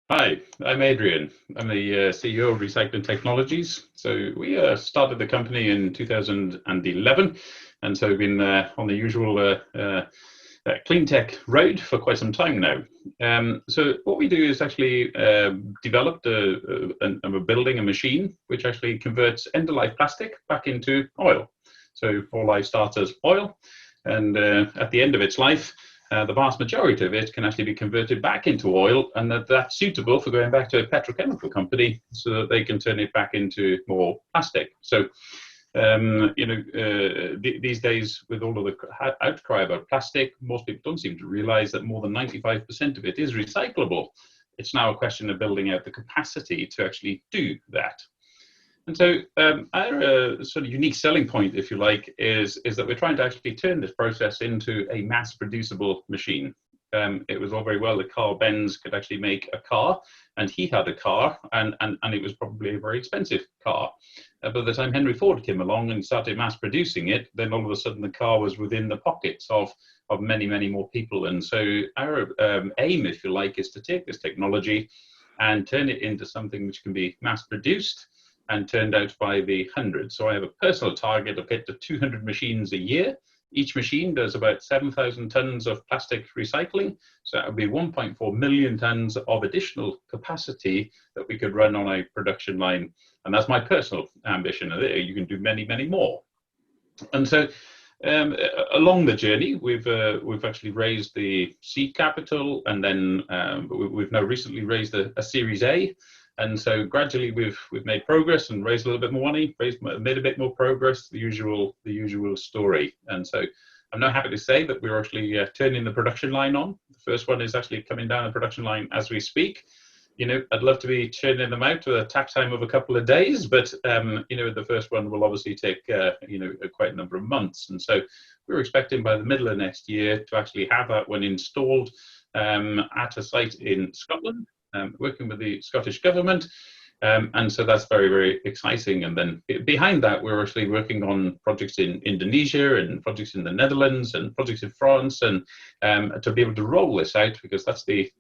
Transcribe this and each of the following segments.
Hi, I'm Adrian. I'm the CEO of Recycling Technologies. So we started the company in 2011, and so we've been on the usual clean tech road for quite some time now. So what we do is actually developed we're building a machine which actually converts end-of-life plastic back into oil. So all life starts as oil, and at the end of its life, the vast majority of it can actually be converted back into oil, and that's suitable for going back to a petrochemical company so that they can turn it back into more plastic. So, these days, with all of the outcry about plastic, most people don't seem to realize that more than 95% of it is recyclable. It's now a question of building out the capacity to actually do that. And so our sort of unique selling point, if you like, is that we're trying to actually turn this process into a mass producible machine. It was all very well that Carl Benz could actually make a car, and he had a car, and it was probably a very expensive car. By the time Henry Ford came along and started mass producing it, then all of a sudden the car was within the pockets of many, many more people. And so our aim, if you like, is to take this technology and turn it into something which can be mass produced and turned out by the hundreds. So I have a personal target of get to 200 machines a year. Each machine does about 7,000 tons of plastic recycling. So that would be 1.4 million tons of additional capacity that we could run on a production line. And that's my personal ambition. You can do many, many more. And so along the journey, we've actually raised the seed capital, and then we've now recently raised a Series A. And so gradually we've made progress and raised a little bit more money, made a bit more progress, the usual story. And so I'm now happy to say that we're actually turning the production line on. The first one is actually coming down the production line as we speak. I'd love to be churning them out with a takt time of a couple of days, but the first one will obviously take quite a number of months. And so we're expecting by the middle of next year to actually have that one installed at a site in Scotland. Working with the Scottish government, and so that's very, very exciting. And then behind that, we're actually working on projects in Indonesia and projects in the Netherlands and projects in France, and to be able to roll this out, because that's the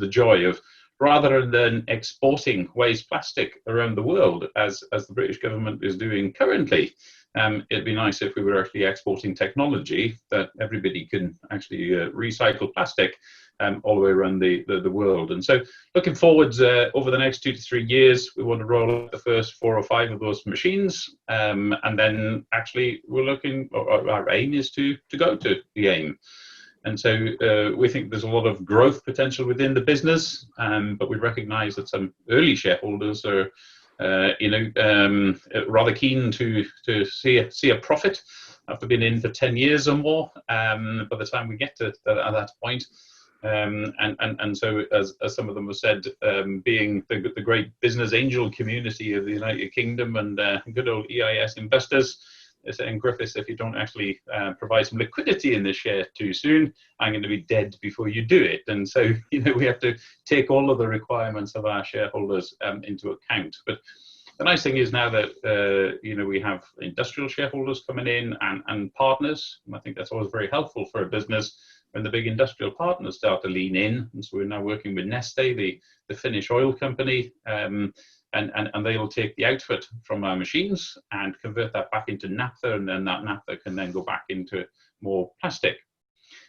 joy of, rather than exporting waste plastic around the world as the British government is doing currently. It'd be nice if we were actually exporting technology that everybody can actually recycle plastic all the way around the world. And so looking forwards over the next 2 to 3 years, we want to roll out the first 4 or 5 of those machines. And then actually our aim is to go to the aim. And so we think there's a lot of growth potential within the business, but we recognize that some early shareholders are rather keen to see a profit after being in for 10 years or more by the time we get to that point. And so, as some of them have said, being the great business angel community of the United Kingdom and good old EIS investors, they're saying, Griffiths, if you don't actually provide some liquidity in this share too soon, I'm going to be dead before you do it. And so, we have to take all of the requirements of our shareholders into account. But the nice thing is now that, we have industrial shareholders coming in and partners. And I think that's always very helpful for a business when the big industrial partners start to lean in. And so we're now working with Neste, the Finnish oil company, and they will take the output from our machines and convert that back into naphtha, and then that naphtha can then go back into more plastic.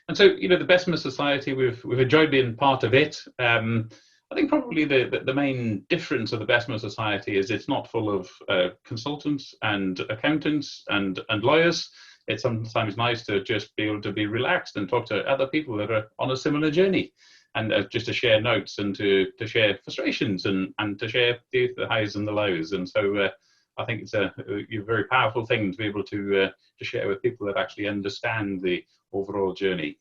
And so, the Bessemer Society, we've enjoyed being part of it. I think probably the main difference of the Bessemer Society is it's not full of consultants and accountants and lawyers. It's sometimes nice to just be able to be relaxed and talk to other people that are on a similar journey, and just to share notes and to share frustrations and to share the highs and the lows. And so I think it's a very powerful thing to be able to share with people that actually understand the overall journey.